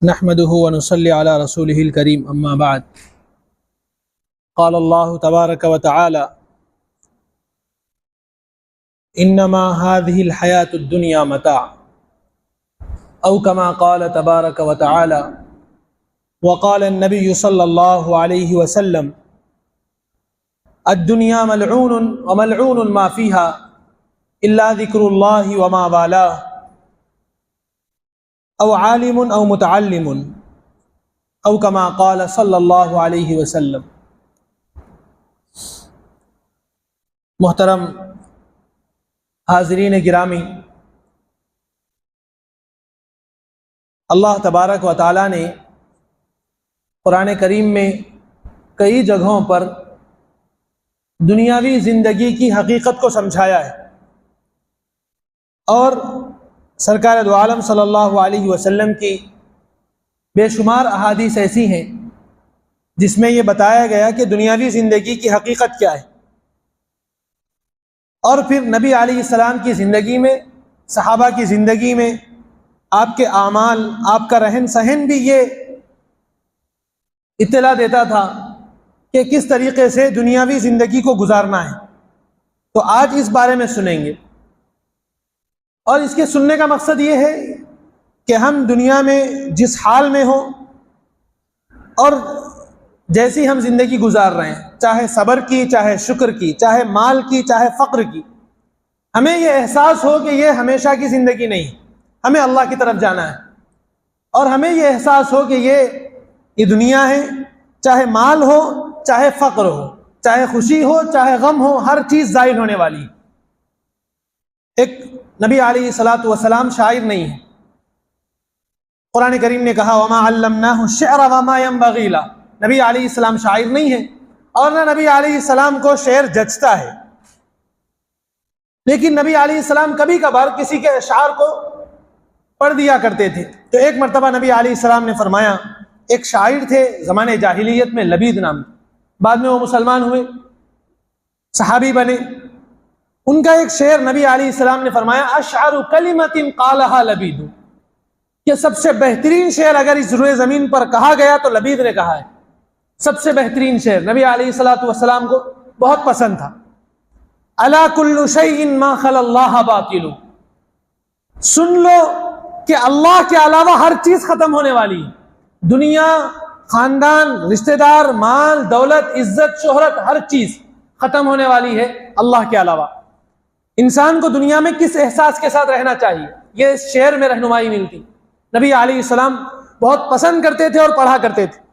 नहमदुहु व नुसल्ली अला रसूलिहिल करीम अम्मा बाद। क़ाल अल्लाहु तबारक व तआला इन्नमा हाज़िहिल हयातुद दुनिया मता' औ कमा क़ाल तबारक व तआला व क़ाल अन्नबिय्यु सल्लल्लाहु अलैहि वसल्लम अद्दुनिया मलऊनुन व मलऊनुन मा फ़ीहा इल्ला ज़िक्रुल्लाहि व मा वालाह औ आलिमुन औ मुतअल्लिमुन औ कमा क़ाल सल्लल्लाहु अलैहि वसल्लम। मोहतरम हाज़रीन गिरामी, अल्लाह तबारक व तआला ने कुरान करीम में कई जगहों पर दुनियावी ज़िंदगी की हकीकत को समझाया है और सरकार दो आलम सल्लल्लाहु अलैहि वसल्लम की बेशुमार अहादीस ऐसी हैं जिसमें ये बताया गया कि दुनियावी ज़िंदगी की हकीकत क्या है। और फिर नबी अलैहिस्सलाम की ज़िंदगी में, सहाबा की ज़िंदगी में आपके आमाल, आपका रहन सहन भी ये इत्तला देता था कि किस तरीक़े से दुनियावी ज़िंदगी को गुजारना है। तो आज इस बारे में सुनेंगे और इसके सुनने का मकसद ये है कि हम दुनिया में जिस हाल में हो और जैसी हम ज़िंदगी गुजार रहे हैं, चाहे सब्र की, चाहे शुक्र की, चाहे माल की, चाहे फ़क्र की, हमें ये एहसास हो कि ये हमेशा की ज़िंदगी नहीं, हमें अल्लाह की तरफ जाना है। और हमें ये एहसास हो कि ये दुनिया है, चाहे माल हो, चाहे फ़क्र हो, चाहे खुशी हो, चाहे गम हो, हर चीज़ ज़ाइल होने वाली है। एक नबी अलैहिस्सलातु वस्सलाम शायर नहीं है। कुरान करीम ने कहा वमा अल्लमनाहु शि'रा वमा यंबग़ी ला, नबी अलैहिस्सलाम शायर नहीं है और ना नबी अलैहिस्सलाम को शेर जचता है। लेकिन नबी अलैहिस्सलाम कभी कभार किसी के अशार को पढ़ दिया करते थे। तो एक मरतबा नबी अलैहिस्सलाम ने फरमाया, एक शायर थे ज़माने जाहिलियत में, लबीद नाम, बाद में वो मुसलमान हुए, सहाबी बने। उनका एक शेर नबी अलैहिस्सलाम ने फरमाया अशअरु कलिमतिन क़ालहा लबीद, कि सबसे बेहतरीन शेर अगर इस रुए ज़मीन पर कहा गया तो लबीद ने कहा है। सबसे बेहतरीन शेर नबी अलैहिस्सलातु वस्सलाम को बहुत पसंद था। अला कुल्लु शैइन मा खलल्लाह बातिलु, सुन लो कि अल्लाह के अलावा हर चीज खत्म होने वाली है। दुनिया, खानदान, रिश्तेदार, माल, दौलत, इज्जत, शोहरत, हर चीज खत्म होने वाली है अल्लाह के अलावा। इंसान को दुनिया में किस एहसास के साथ रहना चाहिए, ये इस शेर में रहनुमाई मिलती। नबी अलैहिस्सलाम बहुत पसंद करते थे और पढ़ा करते थे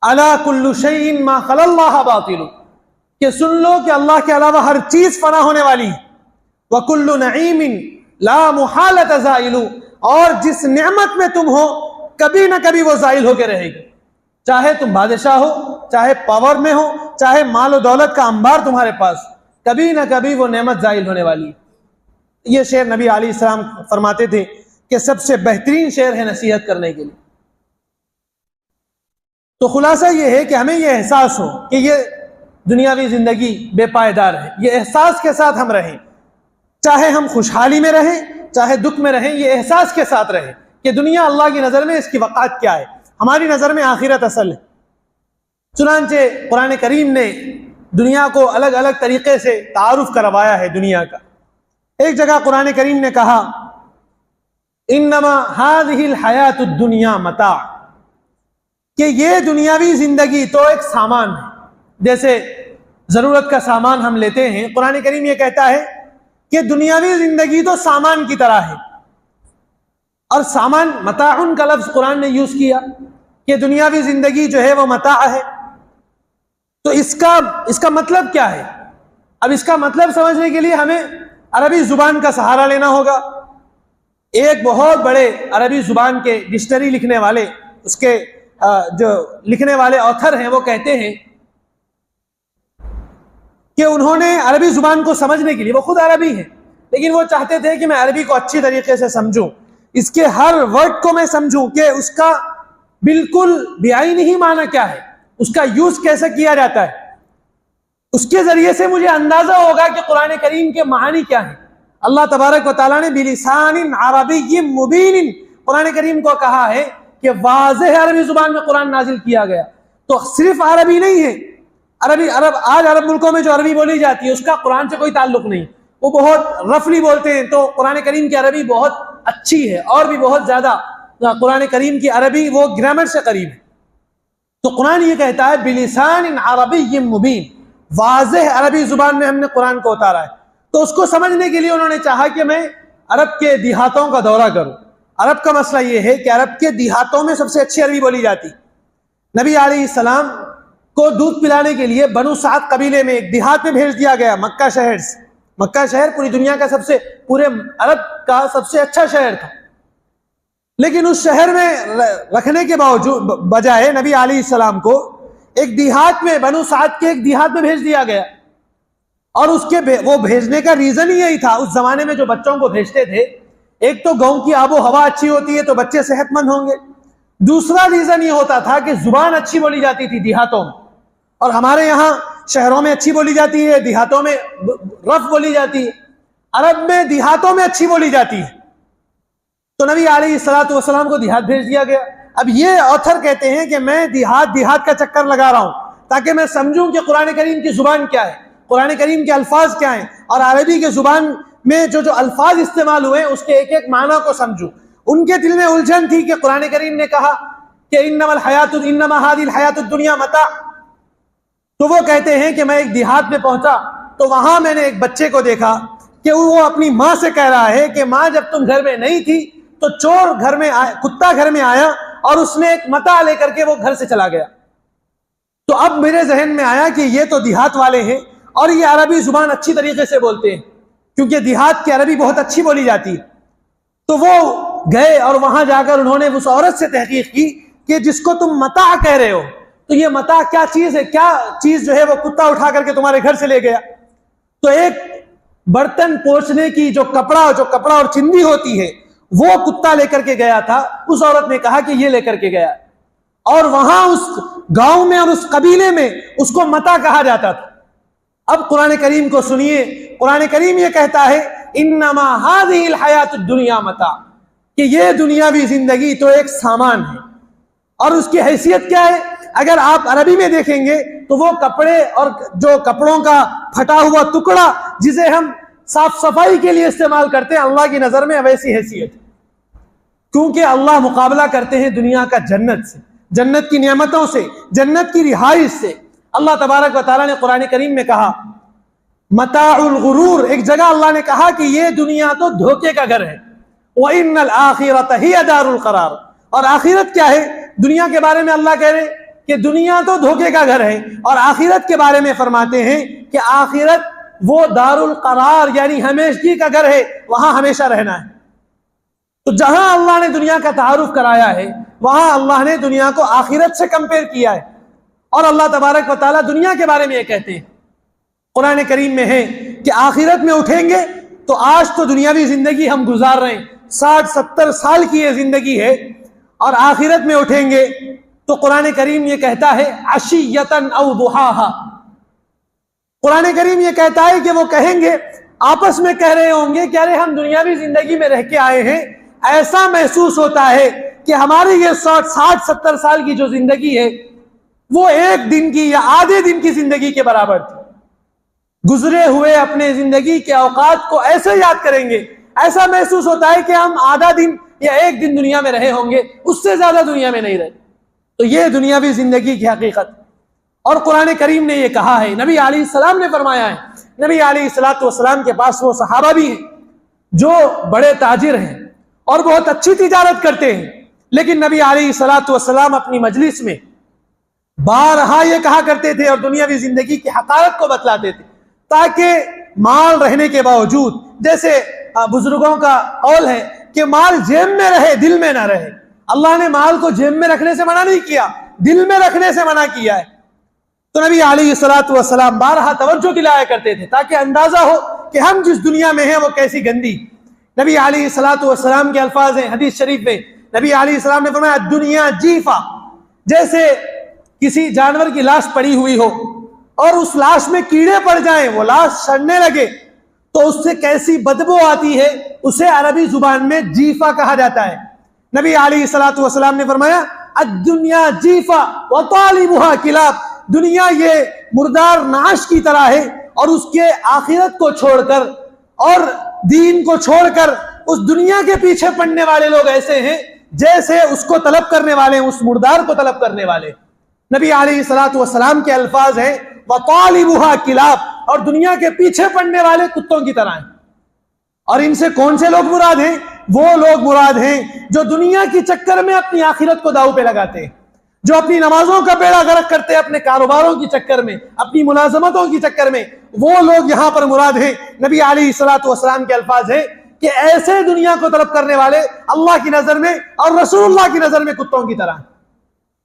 अला कुल्लु शैइन मा खलल्लाह बातिलु, कि सुन लो कि अल्लाह के अलावा हर चीज फना होने वाली है। व कुल्लु नईमिन ला मुहालत ज़ाइलु, और जिस नेमत में तुम हो कभी ना कभी वो ज़ाइल होकर रहेगी। चाहे तुम बादशाह हो, चाहे पावर में हो, चाहे माल और दौलत का अंबार तुम्हारे पास, कभी ना कभी वो नेमत ज़ाइल होने वाली है। ये शेर नबी अलैहिस्सलाम फरमाते थे कि सबसे बेहतरीन शेर है नसीहत करने के लिए। तो खुलासा ये है कि हमें ये एहसास हो कि ये दुनियावी ज़िंदगी बेपायदार है। ये एहसास के साथ हम रहें, चाहे हम खुशहाली में रहें, चाहे दुख में रहें, ये एहसास के साथ रहें कि दुनिया अल्लाह की नज़र में इसकी वक़ात क्या है, हमारी नज़र में आखिरत असल है। चुनांचे कुरान करीम ने दुनिया को अलग अलग तरीके से तारुफ करवाया है दुनिया का। एक जगह कुरान करीम ने कहा इन्नमा हाज़िहिल हयातुद दुनिया मता', कि ये दुनियावी जिंदगी तो एक सामान है। जैसे जरूरत का सामान हम लेते हैं, कुरान करीम ये कहता है कि दुनियावी जिंदगी तो सामान की तरह है। और सामान, मताउन का लफ्ज कुरान ने यूज किया कि दुनियावी जिंदगी जो है वो मता है। तो इसका मतलब क्या है? अब इसका मतलब समझने के लिए हमें अरबी जुबान का सहारा लेना होगा। एक बहुत बड़े अरबी जुबान के डिक्शनरी लिखने वाले, उसके जो लिखने वाले ऑथर हैं, वो कहते हैं कि उन्होंने अरबी जुबान को समझने के लिए, वो खुद अरबी हैं, लेकिन वो चाहते थे कि मैं अरबी को अच्छी तरीके से समझूं, इसके हर वर्ड को मैं समझूं कि उसका बिल्कुल बेआईनी ही माना क्या है, उसका यूज कैसे किया जाता है। उसके जरिए से मुझे अंदाजा होगा कि कुरान करीम के मानी क्या है। अल्लाह तबारक व तआला ने बिलिसानिन अरबिय्यिन मुबीनिन कुरान करीम को कहा है कि वाज़ेह अरबी जुबान में कुरान नाजिल किया गया। तो सिर्फ अरबी नहीं है, आज अरब मुल्कों में जो अरबी बोली जाती है उसका कुरान से कोई ताल्लुक नहीं, वो बहुत रफली बोलते हैं। तो कुरान करीम की अरबी बहुत अच्छी है और भी बहुत ज्यादा कुरान करीम की अरबी वो ग्रामर से करीब है। तो कुरान ये कहता है बिलिसान अरबी मुबीन, वाज़ेह अरबी जुबान में हमने कुरान को उतारा है। तो उसको समझने के लिए उन्होंने चाहा कि मैं अरब के देहातों का दौरा करूं। अरब का मसला ये है कि अरब के देहातों में सबसे अच्छी अरबी बोली जाती। नबी अलैहिस्सलाम को दूध पिलाने के लिए बनु साद कबीले में एक देहात में भेज दिया गया, मक्का शहर से। मक्का शहर पूरी दुनिया का पूरे अरब का सबसे अच्छा शहर था, लेकिन उस शहर में रखने के बावजूद बजाय नबी अलैहिस्सलाम को एक देहात में, बनु साद के एक देहात में भेज दिया गया। और वो भेजने का रीजन ही यही था। उस जमाने में जो बच्चों को भेजते थे, एक तो गांव की आबो हवा अच्छी होती है तो बच्चे सेहतमंद होंगे, दूसरा रीजन ये होता था कि जुबान अच्छी बोली जाती थी देहातों में। और हमारे यहाँ शहरों में अच्छी बोली जाती है, देहातों में रफ बोली जाती है। अरब में देहातों में अच्छी बोली जाती है। तो नबी अलैहिस्सलातु वस्सलाम को देहात भेज दिया गया। अब ये ऑथर कहते हैं कि मैं देहात का चक्कर लगा रहा हूं ताकि मैं समझूं कि कुरान करीम की जुबान क्या है, कुरान करीम के अल्फाज क्या हैं, और अरबी के जुबान में जो अल्फाज इस्तेमाल हुए उसके एक एक माना को समझूं। उनके दिल में उलझन थी कि कुरान करीम ने कहा कि इन्नमा हादिल हयातुद दुनिया मता। तो वो कहते हैं कि मैं एक देहात में पहुंचा तो वहां मैंने एक बच्चे को देखा कि वो अपनी माँ से कह रहा है कि माँ जब तुम घर में नहीं थी तो चोर घर में आया, कुत्ता घर में आया और उसने एक मता लेकर के वो घर से चला गया। तो अब मेरे जहन में आया कि ये तो देहात वाले हैं और ये अरबी जुबान अच्छी तरीके से बोलते हैं, क्योंकि देहात की अरबी बहुत अच्छी बोली जाती है। तो वो गए और वहां जाकर उन्होंने उस औरत से तहकीक की कि जिसको तुम मता कह रहे हो, तो ये मता क्या चीज है, क्या चीज जो है वो कुत्ता उठा करके तुम्हारे घर से ले गया। तो एक बर्तन पोंछने की जो कपड़ा और चिंदी होती है वो कुत्ता लेकर के गया था। उस औरत ने कहा कि ये लेकर के गया, और वहां उस गांव में और उस कबीले में उसको मता कहा जाता था। अब कुरान करीम को सुनिए, कुरान करीम ये कहता है इन्नमा हादिहिल हयातुद दुनिया मता, कि ये दुनियावी जिंदगी तो एक सामान है। और उसकी हैसियत क्या है? अगर आप अरबी में देखेंगे तो वो कपड़े और जो कपड़ों का फटा हुआ टुकड़ा जिसे हम साफ सफाई के लिए इस्तेमाल करते हैं, अल्लाह की नजर में वैसी हैसियत, क्योंकि अल्लाह मुकाबला करते हैं दुनिया का जन्नत से, जन्नत की नेमतों से, जन्नत की रिहाइश से। अल्लाह तबारक व तआला ने कुरान करीम में कहा मताउल गुरूर, एक जगह अल्लाह ने कहा कि ये दुनिया तो धोखे का घर है। व इन्नल आखिरत हिय दारुल करार, और आखिरत क्या है? दुनिया के बारे में अल्लाह कह रहे कि दुनिया तो धोखे का घर है, और आखिरत के बारे में फरमाते हैं कि आखिरत वो दारुल करार यानी हमेशगी का घर है, वहां हमेशा रहना है। तो जहां अल्लाह ने दुनिया का तारुफ कराया है वहां अल्लाह ने दुनिया को आखिरत से कंपेयर किया है। और अल्लाह तबारक व तआला दुनिया के बारे में ये कहते हैं कुरान करीम में है कि आखिरत में उठेंगे तो आज तो दुनियावी जिंदगी हम गुजार रहे हैं, 60-70 साल की ये जिंदगी है, और आखिरत में उठेंगे तो कुरान करीम ये कहता है अशियतन औ दुहाहा। कुरान करीम ये कहता है कि वो कहेंगे, आपस में कह रहे होंगे कि अरे हम दुनियावी जिंदगी में रह के आए हैं, ऐसा महसूस होता है कि हमारी ये 60-70 साल की जो जिंदगी है वो एक दिन की या आधे दिन की जिंदगी के बराबर थी। गुजरे हुए अपने जिंदगी के औकात को ऐसे याद करेंगे, ऐसा महसूस होता है कि हम आधा दिन या एक दिन दुनिया में रहे होंगे, उससे ज्यादा दुनिया में नहीं रहे। तो ये दुनियावी जिंदगी की हकीकत। और कुरान करीम ने ये कहा है, नबी अलैहिस्सलाम ने फरमाया है, नबी अलैहिस्सलाम के पास वो सहाबा भी हैं जो बड़े ताजिर हैं और बहुत अच्छी तिजारत करते हैं, लेकिन नबी अलैहिस्सलाम अपनी मजलिस में बारहा ये कहा करते थे और दुनियावी जिंदगी की हकारत को बतलाते थे, ताकि माल रहने के बावजूद, जैसे बुजुर्गों का कौल है कि माल जेब में रहे दिल में ना रहे। अल्लाह ने माल को जेब में रखने से मना नहीं किया, दिल में रखने से मना किया है। तो नबी अलैहिस्सलाम बारहा तवज्जो दिलाया करते थे ताकि अंदाजा हो कि हम जिस दुनिया में हैं वो कैसी गंदी। नबी अलैहिस्सलाम के अल्फाज हैं हदीस शरीफ में, नबी अलैहिस्सलाम ने फरमाया दुनिया जीफा, जैसे किसी जानवर की लाश पड़ी हुई हो और उस लाश में कीड़े पड़ जाएं, वो लाश सड़ने लगे तो उससे कैसी बदबू आती है, उसे अरबी जुबान में जीफा कहा जाता है। नबी अलैहिस्सलातु वस्सलाम ने फरमाया अद्दुनिया जीफा व तालिबुहा किलाब, दुनिया ये मुर्दार नाश की तरह है और उसके आखिरत को छोड़कर और दीन को छोड़कर उस दुनिया के पीछे पड़ने वाले लोग ऐसे हैं जैसे उसको तलब करने वाले, उस मुर्दार को तलब करने वाले। नबी अलैहिस्सलातु वस्सलाम के अल्फाज हैं व तालिबुहा किलाब, और दुनिया के पीछे पड़ने वाले कुत्तों की तरह हैं। और इनसे कौन से लोग मुराद हैं? वो लोग मुराद हैं जो दुनिया के चक्कर में अपनी आखिरत को दांव पे लगाते हैं, जो अपनी नमाजों का बेड़ा गर्क करते हैं अपने कारोबारों के चक्कर में, अपनी मुलाजमतों के चक्कर में। वो लोग यहां पर मुराद हैं। नबी अलैहिस्सलातु वस्सलाम के अल्फाज हैं कि ऐसे दुनिया को तलब करने वाले अल्लाह की नजर में और रसूलुल्लाह की नजर में कुत्तों की तरह।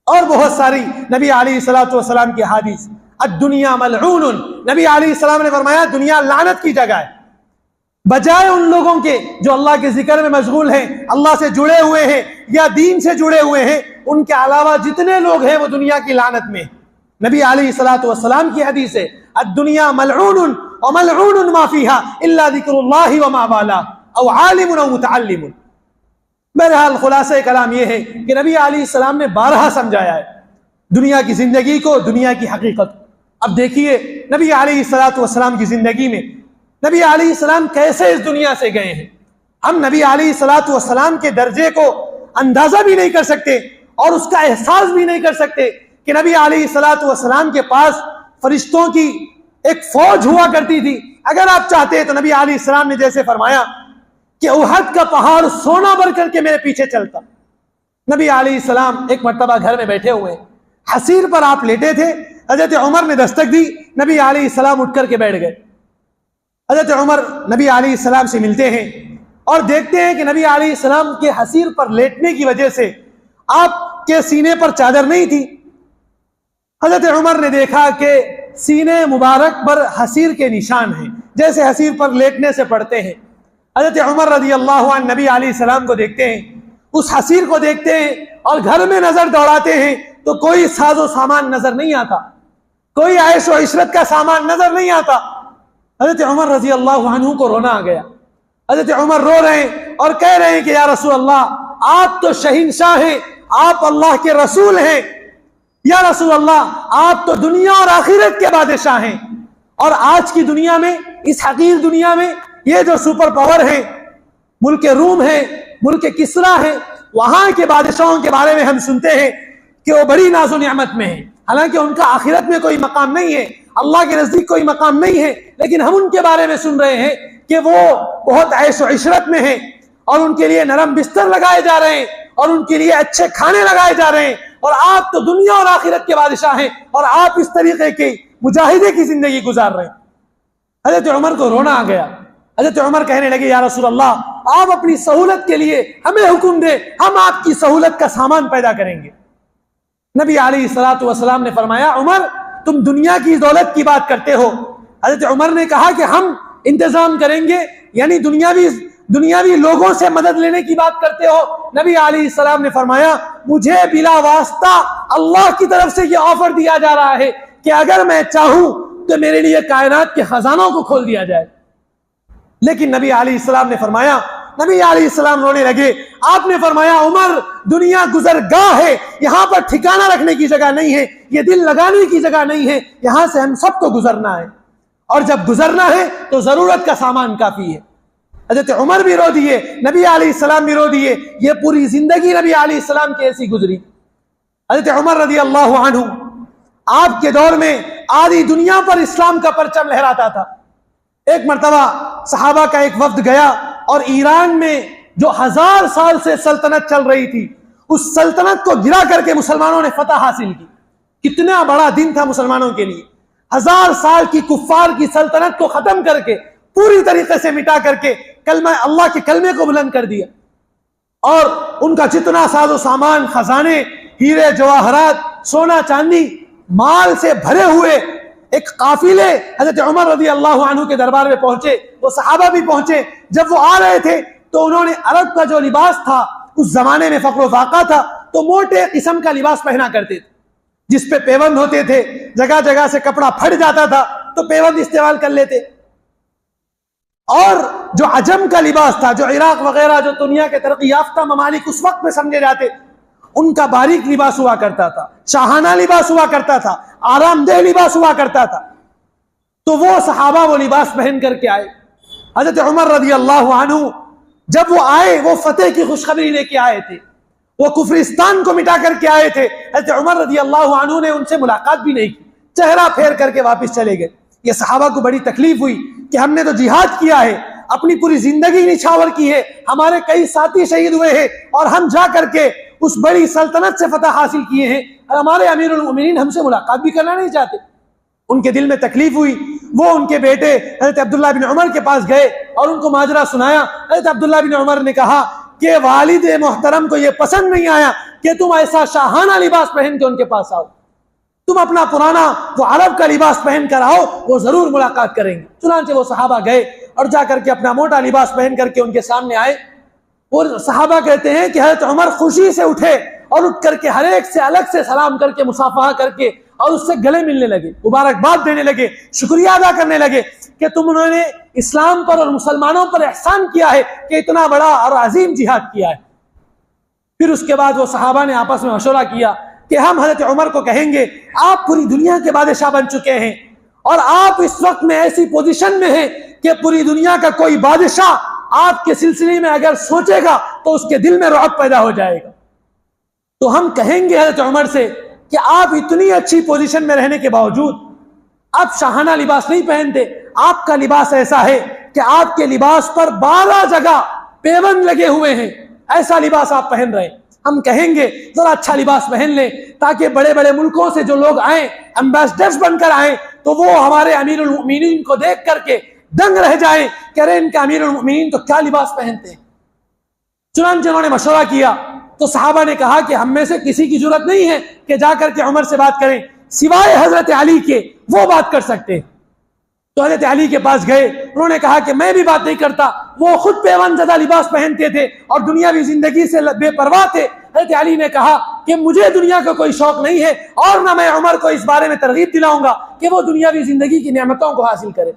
और बहुत सारी नबी अलैहिस्सलातु वस्सलाम की हदीस, अद्दुनिया मलऊनुन, नबी अलैहिस्सलाम ने फरमाया दुनिया लानत की जगह है। बजाय उन लोगों के जो अल्लाह के जिक्र में मशगूल हैं, अल्लाह से जुड़े हुए हैं या दीन से जुड़े हुए हैं, उनके अलावा जितने लोग हैं वो दुनिया की लानत में। नबी अलैहिस्सलातु वस्सलाम की हदीस है अद्दुनिया मलऊनुन व मलऊनुन मा फीहा इल्ला ज़िक्रुल्लाहि व मा वाला औ आलिमुन औ मुतअल्लिमुन। बहरहाल खुलासा कलाम यह है कि नबी अलैहिस्सलाम ने बारहा समझाया है दुनिया की जिंदगी को, दुनिया की हकीकत। अब देखिए नबी अलैहिस्सलातु वस्सलाम की जिंदगी में नबी अलैहिस्सलाम कैसे इस दुनिया से गए हैं। हम नबी अलैहिस्सलातु वस्सलाम के दर्जे को अंदाजा भी नहीं कर सकते और उसका एहसास भी नहीं कर सकते कि नबी अलैहिस्सलातु वस्सलाम के पास फरिश्तों की एक फौज हुआ करती थी। अगर आप चाहते हैं तो नबी अलैहिस्सलाम ने जैसे फरमाया कि उहद का पहाड़ सोना भर करके मेरे पीछे चलता। नबी अलैहिस्सलाम एक मर्तबा घर में बैठे हुए, हसीर पर आप लेटे थे, हजरत उमर ने दस्तक दी, नबी अलैहिस्सलाम उठ करके बैठ गए। हजरत उमर नबी अलैहिस्सलाम से मिलते हैं और देखते हैं कि नबी अलैहिस्सलाम के हसीर पर लेटने की वजह से आपके सीने पर चादर नहीं थी। हजरत उमर ने देखा कि सीने मुबारक पर हसीर के निशान हैं, जैसे हसीर पर लेटने से पड़ते हैं। हजरत उमर रज़ी अल्लाहु अन्हु नबी अलैहिस्सलाम को देखते हैं, उस हसीर को देखते हैं और घर में नजर दौड़ाते हैं तो कोई साजो सामान नजर नहीं आता, कोई ऐशो इशरत का सामान नजर नहीं आता। हजरत उमर रज़ी अल्लाहु अन्हु को रोना आ गया। हजरत उमर रो रहे हैं और कह रहे हैं कि या रसूल अल्लाह, आप तो शहींशाह हैं, आप अल्लाह के रसूल हैं। या रसूल अल्लाह, आप तो दुनिया और आखिरत के बादशाह हैं, और आज की दुनिया में, इस हकीर दुनिया में, ये जो सुपर पावर है, मुल्क रूम है, मुल्क किसरा है, वहां के बादशाहों के बारे में हम सुनते हैं कि वो बड़ी नाज़ो नियामत में है। हालांकि उनका आखिरत में कोई मकाम नहीं है, अल्लाह के नजदीक कोई मकाम नहीं है, लेकिन हम उनके बारे में सुन रहे हैं कि वो बहुत ऐशो इशरत में है और उनके लिए नरम बिस्तर लगाए जा रहे हैं और उनके लिए अच्छे खाने लगाए जा रहे हैं, और आप तो दुनिया और आखिरत के बादशाह हैं और आप इस तरीके की मुजाहिदे की जिंदगी गुजार रहे हैं। हजरत उमर को रोना आ गया। हजरत उमर कहने लगे या रसूल अल्लाह, आप अपनी सहूलत के लिए हमें हुक्म दे, हम आपकी सहूलत का सामान पैदा करेंगे। नबी अलैहिस्सलातु वस्सलाम ने फरमाया उमर, तुम दुनिया की दौलत की बात करते हो। हजरत उमर ने कहा कि हम इंतजाम करेंगे, यानी दुनियावी लोगों से मदद लेने की बात करते हो। नबी अलैहिस्सलाम ने फरमाया मुझे बिला वास्ता अल्लाह की तरफ से यह ऑफर दिया जा रहा है कि अगर मैं चाहूं तो मेरे लिए कायनात के खजानों को खोल दिया जाए। लेकिन नबी अलैहिस्सलाम ने फरमाया, नबी अलैहिस्सलाम रोने लगे। आपने फरमाया उमर, दुनिया गुजरगाह है, यहाँ पर ठिकाना रखने की जगह नहीं है, ये दिल लगाने की जगह नहीं है, यहाँ से हम सबको गुजरना है, और जब गुजरना है तो जरूरत का सामान काफी है। हजरत उमर भी रो दिए, नबी अलैहिस्सलाम भी रो दिए। ये पूरी जिंदगी नबी अलैहिस्सलाम की ऐसी गुजरी। हजरत उमर रज़ी अल्लाहु अन्हु, आपके दौर में आधी दुनिया पर इस्लाम का परचम लहराता था। एक मर्तबा सहाबा का एक वफ्द गया और ईरान में जो 1000 साल से सल्तनत चल रही थी, उस सल्तनत को गिरा करके मुसलमानों ने फतह हासिल की। कितना बड़ा दिन था मुसलमानों के लिए। 1000 साल की कुफ्फार की सल्तनत को खत्म करके, पूरी तरीके से मिटा करके कलमा अल्लाह के कलमे को बुलंद कर दिया, और उनका जितना साजो सामान, खजाने, हीरे जवाहरात, सोना चांदी, माल से भरे हुए एक काफिले हजरत उमर रज़ी अल्लाहु अन्हु के दरबार में पहुंचे। वो सहाबा भी पहुंचे। जब वो आ रहे थे तो उन्होंने अरब का जो लिबास था, उस जमाने में फक्र फाका था, तो मोटे किस्म का लिबास पहना करते थे जिसपे पेवंद होते थे। जगह जगह से कपड़ा फट जाता था तो पेवंद इस्तेमाल कर लेते। और जो अजम का लिबास था, जो इराक वगैरह जो दुनिया के तरक्की याफ्ता ममालिक उस वक्त में समझे जाते, उनका बारीक लिबास हुआ करता था, शाहाना लिबास हुआ करता था, आरामदेह लिबास हुआ करता था। तो वो सहाबा वो लिबास पहन करके आए। हजरत उमर रजी अल्लाह अन्हु जब वो आए, वो फतेह की खुशखबरी लेके आए थे, वो कुफरिस्तान को मिटा करके आए थे। हजरत उमर रजी अल्लाह अन्हु ने उनसे मुलाकात भी नहीं की, चेहरा फेर करके वापस चले गए। ये सहाबा को बड़ी तकलीफ हुई कि हमने तो जिहाद किया है, अपनी पूरी जिंदगी निछावर की है, हमारे कई साथी शहीद हुए हैं और हम जा करके उस बड़ी सल्तनत से फतह हासिल किए हैं और हमारे अमीरुल मोमिनीन हमसे मुलाकात भी करना नहीं चाहते। उनके दिल में तकलीफ हुई। वो उनके बेटे हजरत अब्दुल्ला बिन उमर के पास गए और उनको माजरा सुनाया। हजरत अब्दुल्ला बिन उमर ने कहा कि वालिद मोहतरम को यह पसंद नहीं आया कि तुम ऐसा शाहाना लिबास पहन के उनके पास आओ, तुम अपना पुराना वो अरब का लिबास पहन कर आओ, वो जरूर मुलाकात करेंगे। चुनांचे वो सहाबा गए और जाकर के अपना मोटा लिबास पहन करके उनके सामने आए। और सहाबा कहते हैं कि हजरत उमर खुशी से उठे और उठ करके हर एक से अलग से सलाम करके मुसाफहा करके और उससे गले मिलने लगे, मुबारकबाद देने लगे, शुक्रिया अदा करने लगे कि उन्होंने इस्लाम पर और मुसलमानों पर एहसान किया है कि इतना बड़ा और अजीम जिहाद किया है। फिर उसके बाद वो सहाबा ने आपस में मशवरा किया कि हम हजरत उमर को कहेंगे, आप पूरी दुनिया के बादशाह बन चुके हैं और आप इस वक्त में ऐसी पोजीशन में हैं कि पूरी दुनिया का कोई बादशाह आपके सिलसिले में अगर सोचेगा तो उसके दिल में रुअब पैदा हो जाएगा। तो हम कहेंगे हजरत उमर से कि आप इतनी अच्छी पोजीशन में रहने के बावजूद आप शाहाना लिबास नहीं पहनते, आपका लिबास ऐसा है कि आपके लिबास पर 12 जगह पेबंद लगे हुए हैं, ऐसा लिबास आप पहन रहे हैं। हम कहेंगे जरा अच्छा लिबास पहन ले ताकि बड़े बड़े मुल्कों से जो लोग आए, एम्बेसडर्स बनकर आए, तो वो हमारे अमीरुल मोमिनीन को देख करके दंग रह जाए कि अरे इनके अमीरुल मोमिनीन तो क्या लिबास पहनते हैं। चुनांचे उन्होंने मशवरा किया तो सहाबा ने कहा कि हम में से किसी की जरूरत नहीं है कि जाकर के उमर से बात करें, सिवाय हजरत अली के, वो बात कर सकते हैं। तो हजरत अली के पास गए, उन्होंने कहा कि मैं भी बात नहीं करता, वो खुद पेवन ज़दा लिबास पहनते थे और दुनियावी जिंदगी से बेपरवाह थे। हजरत अली ने कहा कि मुझे दुनिया का कोई शौक नहीं है और ना मैं उमर को इस बारे में तरगीब दिलाऊंगा कि वो दुनियावी जिंदगी की नेमतों को हासिल करे।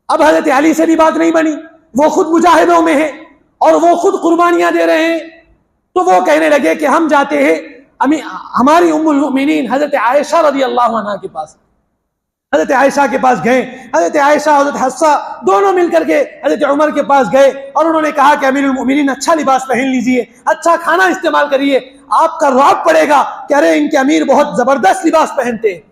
अब हजरत अली से भी बात नहीं बनी, वो खुद मुजाहिदों में है और वो खुद कुर्बानियां दे रहे हैं। तो वो कहने लगे कि हम जाते हैं हमारी उम्मुल मोमिनीन हजरत आयशा रज़ी अल्लाह अन्हा के पास। हजरत आयशा के पास गए, हजरत आयशा हजरत हफ्सा दोनों मिलकर के हजरत उमर के पास गए और उन्होंने कहा कि अमीरुल मोमिनीन अच्छा लिबास पहन लीजिए, अच्छा खाना इस्तेमाल करिए, आपका रुअब पड़ेगा कि अरे इनके अमीर बहुत जबरदस्त लिबास पहनते हैं।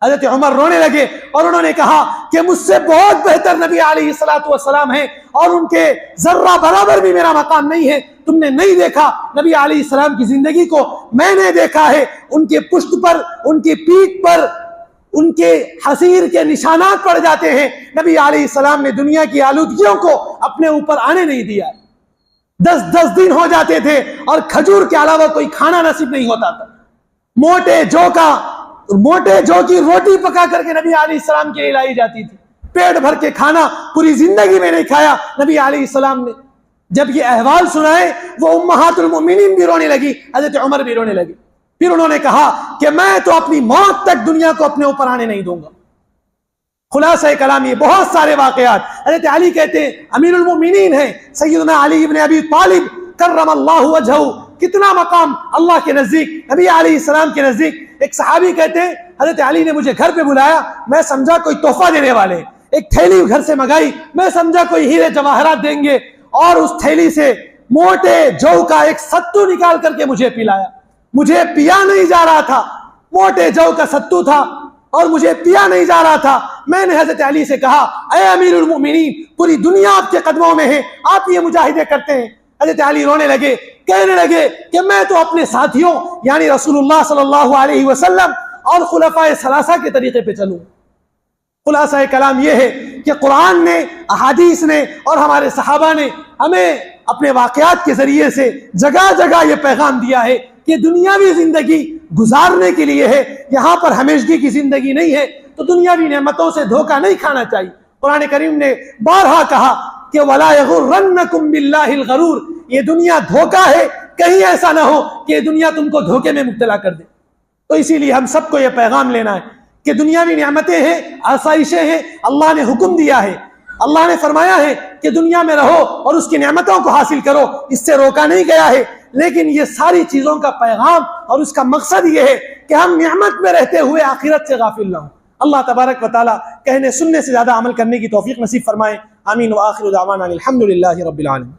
हजरत उमर रोने लगे और उन्होंने कहा कि मुझसे बहुत बेहतर नबी अलैहिस्सलातु वस्सलाम हैं और उनके जर्रा बराबर भी मेरा मकाम नहीं है। तुमने नहीं देखा नबी अलैहिस्सलाम की जिंदगी को, मैंने देखा है। उनके पुश्त पर, उनकी पीठ पर उनके हसीर के निशानात पड़ जाते हैं। नबी अलैहिस्सलाम ने दुनिया की आलूदगियों को अपने ऊपर आने नहीं दिया। 10-10 दिन हो जाते थे और खजूर के अलावा कोई खाना नसीब नहीं होता था। मोटे जौ की रोटी पका करके नबी अलैहिस्सलाम के लिए लाई जाती थी। पेट भर के खाना पूरी जिंदगी में नहीं खाया नबी अलैहिस्सलाम ने। जब ये अहवाल सुनाए वो उम्महातुल मोमिनीन भी रोने लगी, हजरत उमर भी रोने लगी। फिर उन्होंने कहा कि मैं तो अपनी मौत तक दुनिया को अपने ऊपर आने नहीं दूंगा। खुलासा कलाम ये बहुत सारे वाकयात। हजरत अली कहते हैं अमीरुल मोमिनीन है सैयदना अली इब्न अबी तालिब कर्रमल्लाहु वजहू, कितना मकाम अल्लाह के नजदीक, नबी अलैहिस्सलाम के नजदीक। एक सहाबी कहते हैं हजरत अली ने मुझे घर पे बुलाया, मैं समझा कोई तोहफा देने वाले, एक थैली घर से मंगाई, मैं समझा कोई हीरे जवाहरात देंगे और उस थैली से मोटे जौ का एक सत्तू निकाल करके मुझे पिलाया। मुझे पिया नहीं जा रहा था, मोटे जौ का सत्तू था और मुझे पिया नहीं जा रहा था। मैंने हजरत अली से कहा ऐ अमीरुल मोमिनीन, पूरी दुनिया आपके कदमों में है, आप ये मुजाहिदे करते हैं। हजरत अली रोने लगे, कहने लगे कि मैं तो अपने साथियों यानी रसूलुल्लाह सल्लल्लाहु अलैहि वसल्लम और खुलफाए सलासा के तरीके पे चलूं। खुलासा कलाम यह है कि कुरान ने, अहादीस ने और हमारे सहाबा ने हमें अपने वाकयात के जरिए से जगह जगह ये पैगाम दिया है कि दुनियावी जिंदगी गुजारने के लिए है, यहाँ पर हमेशगी की जिंदगी नहीं है। तो दुनियावी नेमतों से धोखा नहीं खाना चाहिए। कुरान करीम ने बारहा कहा कि वला यगुर्रन्नकुम बिल्लाहिल गरूर, ये दुनिया धोखा है, कहीं ऐसा ना हो कि दुनिया तुमको धोखे में मुब्तला कर दे। तो इसीलिए हम सबको ये पैगाम लेना है कि दुनियावी नेमतें हैं, आसाइशें हैं, अल्लाह ने हुक्म दिया है अल्लाह ने फरमाया है कि दुनिया में रहो और उसकी नेमतों को हासिल करो, इससे रोका नहीं गया है। लेकिन ये सारी चीजों का पैगाम और उसका मकसद ये है कि हम नेमत में रहते हुए आखिरत से गाफिल ना हो। अल्लाह तबारक व तआला कहने सुनने से ज्यादा अमल करने की तौफीक नसीब फरमाए। आमीन व आखिर दावाना अनिल हम्दुलिल्लाहि रब्बिल आलमीन।